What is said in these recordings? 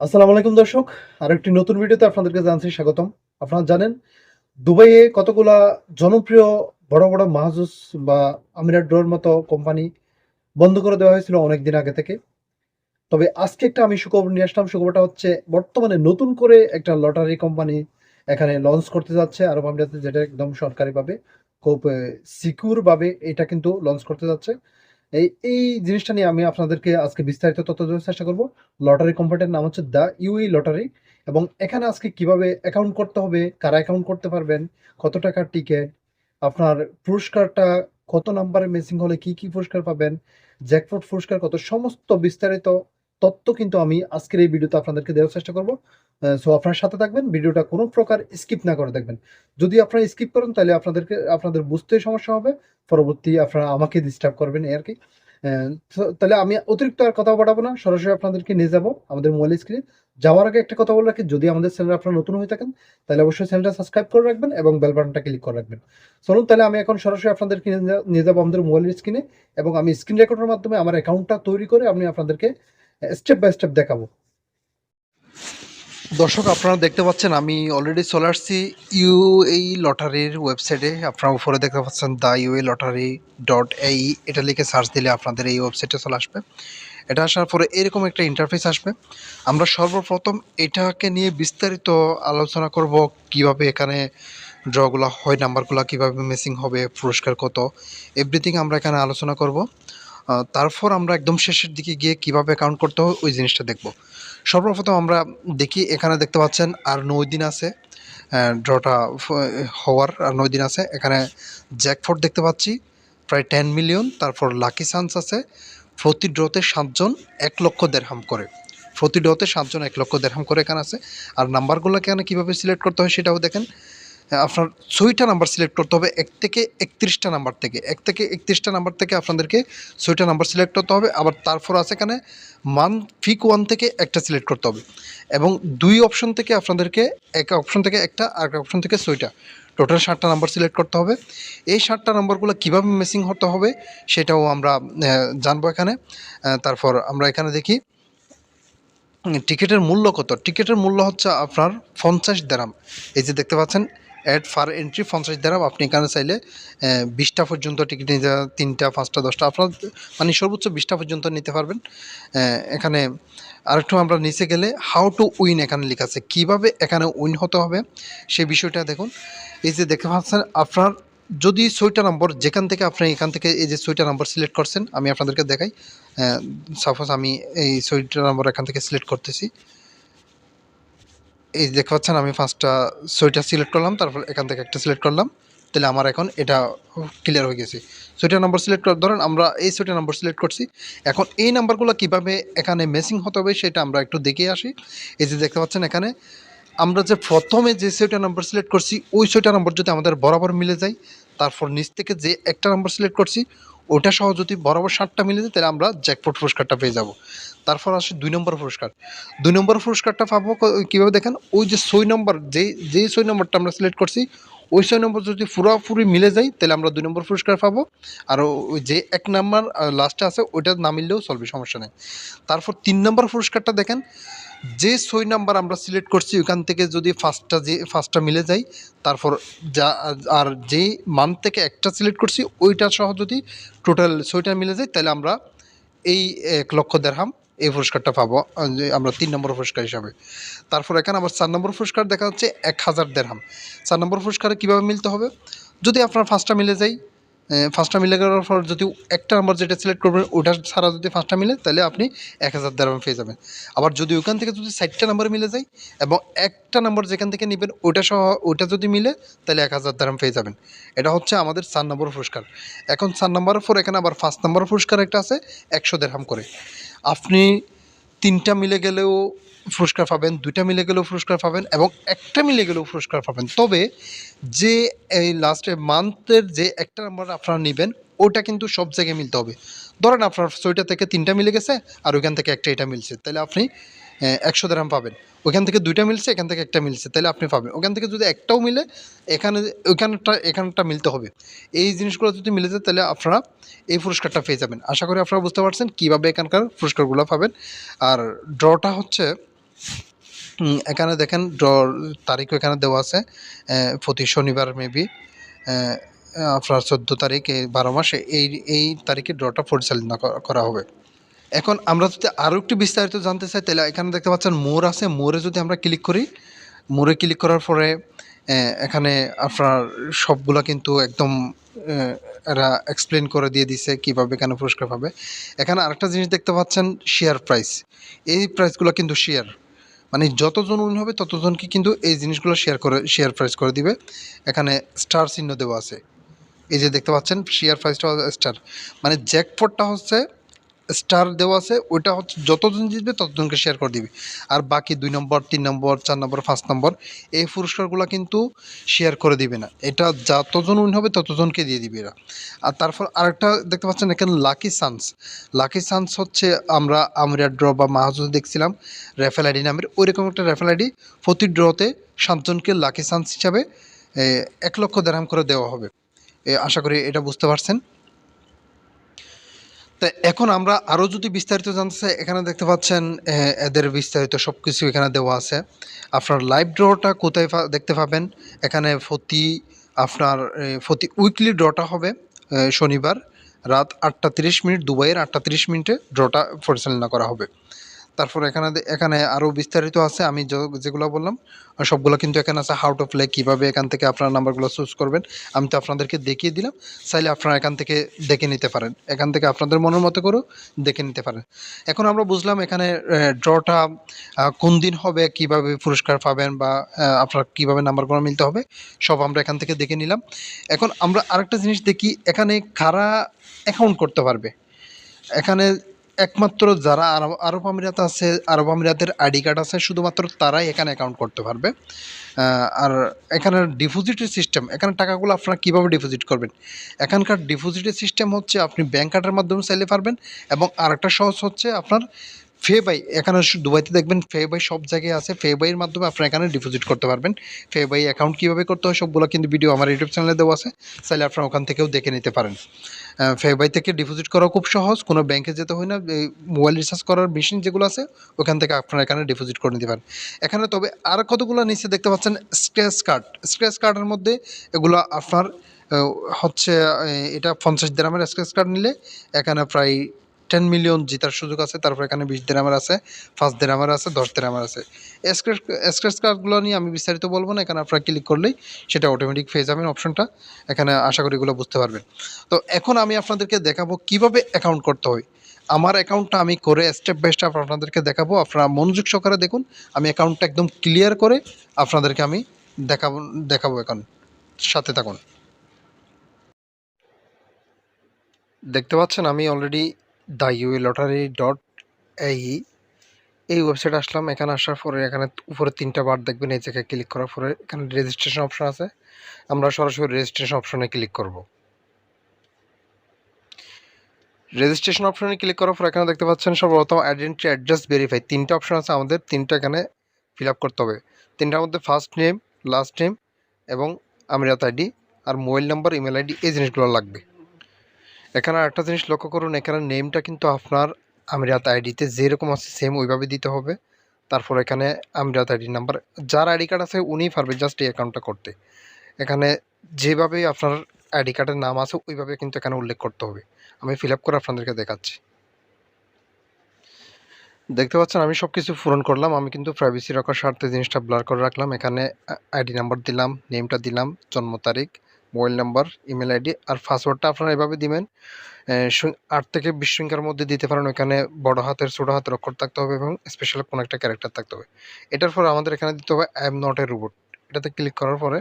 আসসালামু আলাইকুম দর্শক। আরেকটি নতুন ভিডিওতে আপনাদেরকে জানাচ্ছি স্বাগতম। আপনারা জানেন দুবাইয়ে কতগুলা জনপ্রিয় বড় বড় মাহজুজ বা আমিরাত ড্রোর মতো কোম্পানি বন্ধ করে দেওয়া হয়েছিল অনেকদিন আগে থেকে। তবে আজকে একটা আমি সুখবর নিয়ে আসলাম। সুখবরটা হচ্ছে বর্তমানে নতুন করে একটা লটারি কোম্পানি এখানে লঞ্চ করতে যাচ্ছে আরব আমিরাতে, যেটা একদম সরকারিভাবে খুব সিকিউর ভাবে এটা কিন্তু লঞ্চ করতে যাচ্ছে। এই জিনিসটা নিয়ে আমি আপনাদেরকে আজকে বিস্তারিত তথ্য দেওয়ার চেষ্টা করব। লটারি কোম্পানিটার নাম হচ্ছে দ্য ইউই লটারি, এবং এখানে আজকে কিভাবে অ্যাকাউন্ট করতে হবে, কারা অ্যাকাউন্ট করতে পারবেন, কত টাকার টিকিট, আপনার পুরস্কারটা কত নাম্বারে মিসিং হলে কি কি পুরস্কার পাবেন, জ্যাকপট পুরস্কার কত, সমস্ত বিস্তারিত তথ্য কিন্তু আমি আজকের এই ভিডিওতে আপনাদেরকে দেওয়ার চেষ্টা করব। সো আপনার সাথে থাকবেন, ভিডিওটা কোনো প্রকার স্কিপ না করে দেখবেন। যদি আপনারা স্কিপ করেন তাহলে আপনাদের বুঝতে সমস্যা হবে, পরবর্তী আপনারা আমাকে ডিস্টার্ব করবেন এই আর কি। তাহলে আমি অতিরিক্ত আর কথা বাড়াবো না, সরাসরি আপনাদেরকে নিয়ে যাব আমাদের মোবাইল স্ক্রিনে। যাওয়ার আগে একটা কথা বলে রাখি, যদি আমাদের চ্যানেলে আপনারা নতুন হয়ে থাকেন তাহলে অবশ্যই চ্যানেলটা সাবস্ক্রাইব করে রাখবেন এবং বেল বাটনটা ক্লিক করে রাখবেন। চলুন তাহলে আমি এখন সরাসরি আপনাদেরকে নিয়ে যাবো আমাদের মোবাইল স্ক্রিনে, এবং আমি স্ক্রিন রেকর্ডের মাধ্যমে আমার অ্যাকাউন্টটা তৈরি করে আমি আপনাদেরকে স্টেপ বাই স্টেপ দেখাবো। দর্শক, আপনারা দেখতে পাচ্ছেন আমি অলরেডি চলে আসছি ইউএই লটারির ওয়েবসাইটে। আপনারা উপরে দেখতে পাচ্ছেন দ্য ইউএই লটারি .ai, এটা লিখে সার্চ দিলে আপনাদের এই ওয়েবসাইটে চলে আসবে। এটা আসার পরে এরকম একটা ইন্টারফেস আসবে। আমরা সর্বপ্রথম এটাকে নিয়ে বিস্তারিত আলোচনা করব, কিভাবে এখানে ড্রগুলো হয়, নাম্বারগুলো কিভাবে মিসিং হবে, পুরস্কার কত, এভরিথিং আমরা এখানে আলোচনা করব। তারপর আমরা একদম শেষের দিকে গিয়ে কিভাবে কাউন্ট করতে হয় ওই জিনিসটা দেখব। সর্বপ্রথম আমরা দেখি, এখানে দেখতে পাচ্ছেন আর 9 দিন আছে ড্রটা হওয়ার, আর 9 দিন আছে। এখানে জ্যাকপট দেখতে পাচ্ছি প্রায় 10 মিলিয়ন। তারপর লাকি চান্স আছে, প্রতি ড্রতে 7 জন 1 লক্ষ দেড়হাম করে, প্রতি ড্রতে 7 জন 1 লক্ষ দেড়হাম করে এখানে আছে। আর নাম্বারগুলো এখানে কীভাবে সিলেক্ট করতে হয় সেটাও দেখেন। আপনার 6টা নাম্বার সিলেক্ট করতে হবে, 1 থেকে 31টা নাম্বার থেকে, 1 থেকে 31টা নাম্বার থেকে আপনাদেরকে 6টা নাম্বার সিলেক্ট করতে হবে। আবার তারপর আছে এখানে মান্থ পিক 1 থেকে একটা সিলেক্ট করতে হবে, এবং 2 অপশন থেকে আপনাদেরকে এক অপশন থেকে একটা, আর এক অপশন থেকে 6টা, টোটাল 7টা নাম্বার সিলেক্ট করতে হবে। এই 7টা নাম্বারগুলো কীভাবে মিসিং হতে হবে সেটাও আমরা জানবো এখানে। তারপর আমরা এখানে দেখি টিকিটের মূল্য কত। টিকিটের মূল্য হচ্ছে আপনার 50 দিরহাম। এই যে দেখতে পাচ্ছেন অ্যাড ফার এন্ট্রি 50 দিরহাম। আপনি এখানে চাইলে 20টা পর্যন্ত টিকিট নিতে, 3টা 5টা 10টা, আপনার মানে সর্বোচ্চ 20টা পর্যন্ত নিতে পারবেন। এখানে আরেকটু আমরা নিচে গেলে হাউ টু উইন এখানে লেখা আছে, কীভাবে এখানে উইন হতে হবে সেই বিষয়টা দেখুন। এই যে দেখতে পাচ্ছেন আপনার যদি 6টা নম্বর, যেখান থেকে আপনি এখান থেকে এই যে 6টা নম্বর সিলেক্ট করছেন, আমি আপনাদেরকে দেখাই। সাপোজ আমি এই 6টা নম্বর এখান থেকে সিলেক্ট করতেছি। এই দেখতে পাচ্ছেন আমি 6টা সিলেক্ট করলাম, তারপর এখান থেকে একটা সিলেক্ট করলাম। তাহলে আমার এখন এটা ক্লিয়ার হয়ে গেছে। 6টা নম্বর সিলেক্ট করার, ধরেন আমরা এই 6টা নম্বর সিলেক্ট করছি। এখন এই নাম্বারগুলো কীভাবে এখানে ম্যাচিং হতে হবে সেটা আমরা একটু দেখে আসি। এই যে দেখতে পাচ্ছেন এখানে আমরা যে প্রথমে যে 6টা নাম্বার সিলেক্ট করছি, ওই 6টা নাম্বার যদি আমাদের বরাবর মিলে যায়, তারপর নিচ থেকে যে একটা নাম্বার সিলেক্ট করছি ওটা সহ যদি বরাবর 7টা মিলে যায়, তাহলে আমরা জ্যাকপট পুরস্কারটা পেয়ে যাব। তারপর আসে 2 নম্বর পুরস্কার। 2 নম্বর পুরস্কারটা পাবো কীভাবে দেখেন, ওই যে 6 নম্বর, যেই 6 নম্বরটা আমরা সিলেক্ট করছি ওই 6 নম্বর যদি পুরোপুরি মিলে যায় তাহলে আমরা 2 নম্বর পুরস্কার পাবো। আর ওই যে 1 নাম্বার লাস্টে আছে ওইটা না মিললেও চলবে, সমস্যা নেই। তারপর 3 নম্বর পুরস্কারটা দেখেন, যে 6 নাম্বার আমরা সিলেক্ট করছি ওখান থেকে যদি ফার্স্টটা মিলে যায়, তারপর যা, আর যেই মান্থ থেকে একটা সিলেক্ট করছি ওইটা সহ যদি টোটাল 6টা মিলে যায়, তাহলে আমরা এই 1 লক্ষ দেড়হাম এই পুরস্কারটা পাবো, যে আমরা 3 নম্বর পুরস্কার হিসাবে। তারপর এখানে আবার 4 নম্বর পুরস্কার দেখা যাচ্ছে 1000 দেড়হাম। 4 নম্বর পুরস্কারে কীভাবে মিলতে হবে, যদি আপনার 5টা মিলে যায়, 5টা মিলে যাওয়ার পর যদি একটা নাম্বার যেটা সিলেক্ট করবেন ওটা ছাড়া যদি 5টা মিলে, তাহলে আপনি 1000 দিরহাম পেয়ে যাবেন। আবার যদি ওখান থেকে যদি 4টা নাম্বার মিলে যায় এবং একটা নাম্বার যেখান থেকে নেবেন ওটা সহ ওটা যদি মিলে, তাহলে 1000 দিরহাম পেয়ে যাবেন। এটা হচ্ছে আমাদের 4 নম্বর পুরস্কার। এখন 4 নম্বরের পর এখানে আবার 5 নম্বর পুরস্কার একটা আছে 100 দিরহাম করে। আপনি 3টা মিলে গেলেও পুরস্কার পাবেন, 2টা মিলে গেলেও পুরস্কার পাবেন, এবং একটা মিলে গেলেও পুরস্কার পাবেন। তবে যে এই লাস্টে মান্থের যে একটা নাম্বার আপনারা নেবেন ওটা কিন্তু সব জায়গায় মিলতে হবে। ধরেন আপনার 6টা থেকে 3টা মিলে গেছে আর ওইখান থেকে একটা এটা মিলছে, তাহলে আপনি 100 দিরহাম পাবেন। ওইখান থেকে 2টা মিলছে, এখান থেকে একটা মিলছে, তাহলে আপনি পাবেন। ওখান থেকে যদি একটাও মিলে, এখানে এখানটা মিলতে হবে। এই জিনিসগুলো যদি মিলে যায় তাহলে আপনারা এই পুরস্কারটা পেয়ে যাবেন। আশা করি আপনারা বুঝতে পারছেন কীভাবে এখানকার পুরস্কারগুলো পাবেন। আর ড্রটা হচ্ছে এখানে দেখেন ড্রর তারিখও এখানে দেওয়া আছে, প্রতি শনিবার মেবি আপনার 14 তারিখ, এই 12 মাসে এই তারিখে ড্রটা পরিচালনা করা হবে। এখন আমরা যদি আরও একটু বিস্তারিত জানতে চাই, তাহলে এখানে দেখতে পাচ্ছেন মোর আছে, মোরে যদি আমরা ক্লিক করি, মোরে ক্লিক করার পরে এখানে আপনার সবগুলা কিন্তু একদম এরা এক্সপ্লেন করে দিয়ে দিছে কীভাবে কেন পুরস্কার পাবে। এখানে আরেকটা জিনিস দেখতে পাচ্ছেন, শেয়ার প্রাইস। এই প্রাইসগুলো কিন্তু শেয়ার, মানে যতজন উইন হবে ততজনকে কিন্তু এই জিনিসগুলো শেয়ার প্রাইস করে দিবে। এখানে স্টার চিহ্ন দেওয়া আছে, এই যে দেখতে পাচ্ছেন শেয়ার প্রাইসটা স্টার, মানে জ্যাকপটটা হচ্ছে স্টার দেওয়া আছে, ওইটা হচ্ছে যতজন জিতবে ততজনকে শেয়ার করে দিবে। আর বাকি 2 নম্বর, 3 নম্বর, 4 নম্বর, 5 নম্বর এই পুরস্কারগুলো কিন্তু শেয়ার করে দিবে না, এটা যতজন উইন হবে ততজনকে দিয়ে দিবে এরা। আর তারপর আরেকটা দেখতে পাচ্ছেন এখানে লাকি চান্স। লাকি চান্স হচ্ছে আমরা আমরিয়া ড্র বা মাহাজুদ দেখছিলাম রেফেল আইডি নামের, ওইরকম একটা রেফেল আইডি প্রতি ড্রতে 7জনকে লাকি চান্স হিসাবে 1 লক্ষ দেড়হাম করে দেওয়া হবে। আশা করি এটা বুঝতে পারছেন। তো এখন আমরা আরও যদি বিস্তারিত জানতে চাই, এখানে দেখতে পাচ্ছেন এদের বিস্তারিত সব কিছু এখানে দেওয়া আছে। আপনার লাইভ ড্রটা কোথায় দেখতে পাবেন, এখানে প্রতি উইকলি ড্রটা হবে শনিবার রাত 8:30, দুবাইয়ের 8:30 ড্রটা পরিচালনা করা হবে। তারপর এখানে আরও বিস্তারিত আছে, আমি যেগুলো বললাম সবগুলো কিন্তু এখানে আছে। হাউ টু প্লে, কীভাবে এখান থেকে আপনার নাম্বারগুলো চুজ করবেন আমি তো আপনাদেরকে দেখিয়ে দিলাম, চাইলে আপনারা এখান থেকে দেখে নিতে পারেন, এখান থেকে আপনাদের মনের মতো করেও দেখে নিতে পারেন। এখন আমরা বুঝলাম এখানে ড্রটা কোন দিন হবে, কিভাবে পুরস্কার পাবেন, বা আপনার কীভাবে নাম্বারগুলো মিলতে হবে, সব আমরা এখান থেকে দেখে নিলাম। এখন আমরা আরেকটা জিনিস দেখি, এখানে কারা অ্যাকাউন্ট করতে পারবে। এখানে একমাত্র যারা আরব আমিরাত আছে, আরব আমিরাতের আইডি কার্ড আছে, শুধুমাত্র তারাই এখানে অ্যাকাউন্ট করতে পারবে। আর এখানের ডিপোজিটের সিস্টেম, এখানে টাকাগুলো আপনারা কীভাবে ডিপোজিট করবেন, এখানকার ডিপোজিটের সিস্টেম হচ্ছে আপনি ব্যাঙ্ক কার্ডের মাধ্যমে চাইলে পারবেন, এবং আরেকটা সহজ হচ্ছে আপনার ফেবাই। এখানে দুবাইতে দেখবেন ফেবাই সব জায়গায় আছে, ফেবাইয়ের মাধ্যমে আপনারা এখানে ডিপোজিট করতে পারবেন। ফেবাই অ্যাকাউন্ট কীভাবে করতে হয় সবগুলো কিন্তু ভিডিও আমার ইউটিউব চ্যানেলে দেওয়া আছে, চাইলে আপনারা ওখান থেকেও দেখে নিতে পারেন। ফেবাই থেকে ডিপোজিট করা খুব সহজ, কোনো ব্যাংকে যেতে হয় না, এই মোবাইল রিচার্জ করার মেশিন যেগুলো আছে ওখান থেকে আপনারা এখানে ডিপোজিট করে নিতে পারেন। এখানে তবে আর কতগুলো নিচে দেখতে পাচ্ছেন স্ক্র্যাচ কার্ডের মধ্যে এগুলো আপনার হচ্ছে এটা 50 দিরহামের স্ক্র্যাচ কার্ড নিলে এখানে প্রায় 10 মিলিয়ন জেতার সুযোগ আছে। তারপর এখানে 20 দিরহামের আছে, 5 দিরহামের আছে, 10 দিরহামের আছে। স্ক্র্যাচ কার্ডগুলো নিয়ে আমি বিস্তারিত বলবো না, এখানে আপনারা ক্লিক করলেই সেটা অটোমেটিক পেয়ে যাবেন অপশনটা, এখানে আশা করি এগুলো বুঝতে পারবেন। তো এখন আমি আপনাদেরকে দেখাবো কিভাবে অ্যাকাউন্ট করতে হয়। আমার অ্যাকাউন্টটা আমি করে স্টেপ বাই স্টেপ আপনাদেরকে দেখাবো, আপনারা মনোযোগ সহকারে দেখুন। আমি অ্যাকাউন্টটা একদম ক্লিয়ার করে আপনাদেরকে আমি দেখাবো এখন, সাথে থাকুন। দেখতে পাচ্ছেন আমি অলরেডি theuelottery.ae এই ওয়েবসাইটে আসলাম। এখানে আসার পরে এখানে উপরে 3টা বার দেখবেন, এই জায়গায় ক্লিক করার পরে এখানে রেজিস্ট্রেশন অপশন আছে, আমরা সরাসরি রেজিস্ট্রেশন অপশনে ক্লিক করব। রেজিস্ট্রেশন অপশনে ক্লিক করার পর এখানে দেখতে পাচ্ছেন সর্বপ্রথম আইডেন্টি অ্যাড্রেস ভেরিফাই, 3টা অপশন আছে, আমাদের 3টা এখানে ফিল আপ করতে হবে। 3টার মধ্যে ফার্স্ট নেম, লাস্ট নেম এবং আমিরাত আইডি আর মোবাইল নাম্বার, ইমেল আইডি, এই জিনিসগুলো লাগবে। এখানে আরেকটা জিনিস লক্ষ্য করুন, এখানে নেমটা কিন্তু আপনার আমিরাত আইডিতে যেরকম আছে সেম ওইভাবে দিতে হবে। তারপর এখানে আমিরাত আইডি নাম্বার, যার আইডি কার্ড আছে উনিই পারবে জাস্ট এই অ্যাকাউন্টটা করতে। এখানে যেভাবে আপনার আইডি কার্ডের নাম আছে ওইভাবে কিন্তু এখানে উল্লেখ করতে হবে। আমি ফিল আপ করে আপনাদেরকে দেখাচ্ছি। দেখতে পাচ্ছেন আমি সব কিছু পূরণ করলাম, আমি কিন্তু প্রাইভেসি রাখার স্বার্থে জিনিসটা ব্লার করে রাখলাম। এখানে আইডি নাম্বার দিলাম, নেমটা দিলাম, জন্ম তারিখ, মোবাইল নাম্বার, ইমেল আইডি আর পাসওয়ার্ডটা আপনারা এভাবে দিবেন 8 থেকে 20 সংখ্যার মধ্যে দিতে পারেন। ওখানে বড় হাতের ছোটো হাতের অক্ষর থাকতে হবে এবং স্পেশাল কোনো একটা ক্যারেক্টার থাকতে হবে। এটার পরে আমাদের এখানে দিতে হবে I am not a robot. এটাতে ক্লিক করার পরে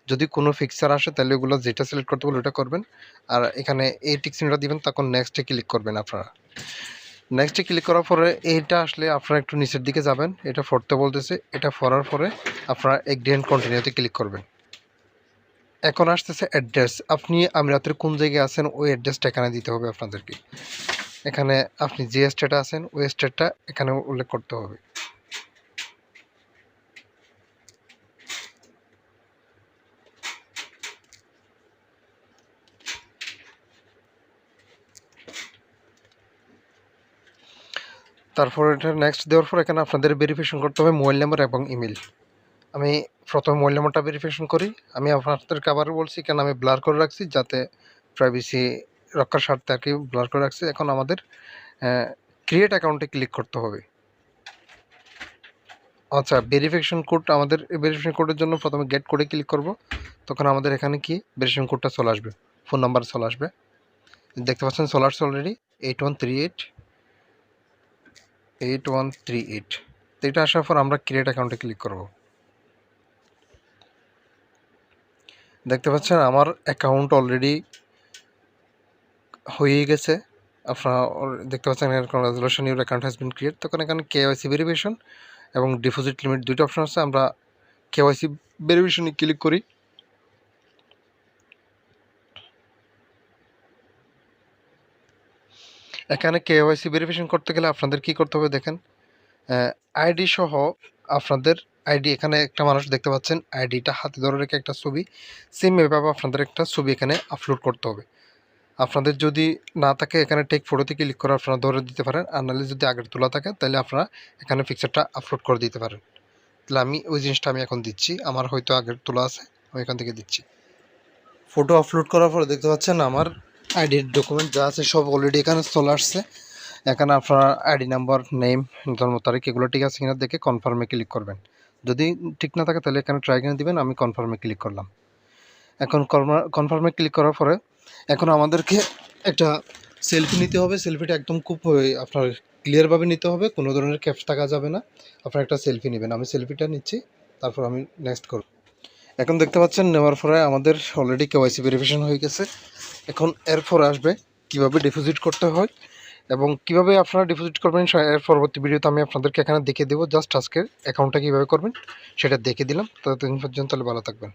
যদি কোনো ফিক্সার আসে তাহলে ওগুলো যেটা সিলেক্ট করতে বলে ওটা করবেন, আর এখানে এই টিক চিহ্নটা দিবেন, তখন নেক্সটে ক্লিক করবেন। আপনারা নেক্সটে ক্লিক করার পরে এইটা আসলে আপনারা একটু নিচের দিকে যাবেন, এটা পড়তে বলতেছে, এটা পড়ার পরে আপনারা এগ্রি অ্যান্ড কন্টিনিউতে ক্লিক করবেন। এখন আসতেছে অ্যাড্রেস, আপনি আমিরাতের কোন জায়গায় আছেন ওই অ্যাড্রেসটা এখানে দিতে হবে আপনাদেরকে। এখানে আপনি যে স্টেটে আছেন ওই স্টেটটা এখানে উল্লেখ করতে হবে। তারপর এটা নেক্সট দেওয়ার পর এখানে আপনাদের ভেরিফিকেশন করতে হবে মোবাইল নাম্বার এবং ইমেল। আমি প্রথমে মোবাইল নাম্বারটা ভেরিফিকেশন করি। আমি আপনাদেরকে আবারও বলছি কেন আমি ব্লার করে রাখছি, যাতে প্রাইভেসি রক্ষার স্বার্থে আর কি ব্লার করে রাখছি। এখন আমাদের ক্রিয়েট অ্যাকাউন্টে ক্লিক করতে হবে। আচ্ছা, ভেরিফিকেশন কোড, আমাদের ভেরিফিকেশন কোডের জন্য প্রথমে গেট কোডে ক্লিক করব। তখন আমাদের এখানে কি ভেরিফিকেশন কোডটা চলে আসবে, ফোন নাম্বার চলে আসবে। দেখতে পাচ্ছেন চলে আসছে অলরেডি 8138। তো এটা আসার পর আমরা ক্রিয়েট অ্যাকাউন্টে ক্লিক করব। দেখতে পাচ্ছেন আমার অ্যাকাউন্ট অলরেডি হয়ে গেছে। আপনারা দেখতে পাচ্ছেন congratulation, your account has been create. তখন এখানে কেওয়াইসি ভেরিফিকেশন এবং ডিপোজিট লিমিট দুইটা অপশন আছে। আমরা কেওয়াইসি ভেরিফিকেশনে ক্লিক করি। এখানে কেওয়াইসি ভেরিফিকেশন করতে গেলে আপনাদের কি করতে হবে দেখেন, আইডি সহ আপনাদের আইডি, এখানে একটা মানুষ দেখতে পাচ্ছেন আইডিটা হাতে ধরে রেখে একটা ছবি, সেম এভাবে আপনাদের একটা ছবি এখানে আপলোড করতে হবে। আপনাদের যদি না থাকে এখানে টেক ফটোতে ক্লিক করে আপনারা ধরে দিতে পারেন, আর নাহলে যদি আগের তোলা থাকে তাহলে আপনারা এখানে পিকচারটা আপলোড করে দিতে পারেন। তাহলে আমি ওই জিনিসটা আমি এখন দিচ্ছি, আমার হয়তো আগের তোলা আছে, আমি এখান থেকে দিচ্ছি। ফটো আপলোড করার পরে দেখতে পাচ্ছেন আমার আইডির ডকুমেন্ট যা আছে সব অলরেডি এখানে চলে আসছে। এখানে আপনার আইডি নাম্বার, নেম, জন্ম তারিখ এগুলো ঠিক আছে কিনা দেখে কনফার্মে ক্লিক করবেন। যদি ঠিক না থাকে তাহলে এখানে ট্রাই কিনে দিবেন। আমি কনফার্মে ক্লিক করলাম। এখন কনফার্মে ক্লিক করার পরে এখন আমাদেরকে একটা সেলফি নিতে হবে। সেলফিটা একদম খুব আপনার ক্লিয়ারভাবে নিতে হবে, কোনো ধরনের ক্যাপস থাকা যাবে না। আপনার একটা সেলফি নেবেন। আমি সেলফিটা নিচ্ছি, তারপর আমি নেক্সট করব। এখন দেখতে পাচ্ছেন নেওয়ার পরে আমাদের অলরেডি কেওয়াইসি ভেরিফিকেশন হয়ে গেছে। এখন এরপর আসবে কিভাবে ডিপোজিট করতে হয় এবং কিভাবে আপনারা ডিপোজিট করবেন। এর পরবর্তী ভিডিওতে আমি আপনাদেরকে এখানে দেখিয়ে দেবো। জাস্ট আজকের অ্যাকাউন্টটা কীভাবে করবেন সেটা দেখে দিলাম। ততদিন পর্যন্ত ভালো থাকবেন।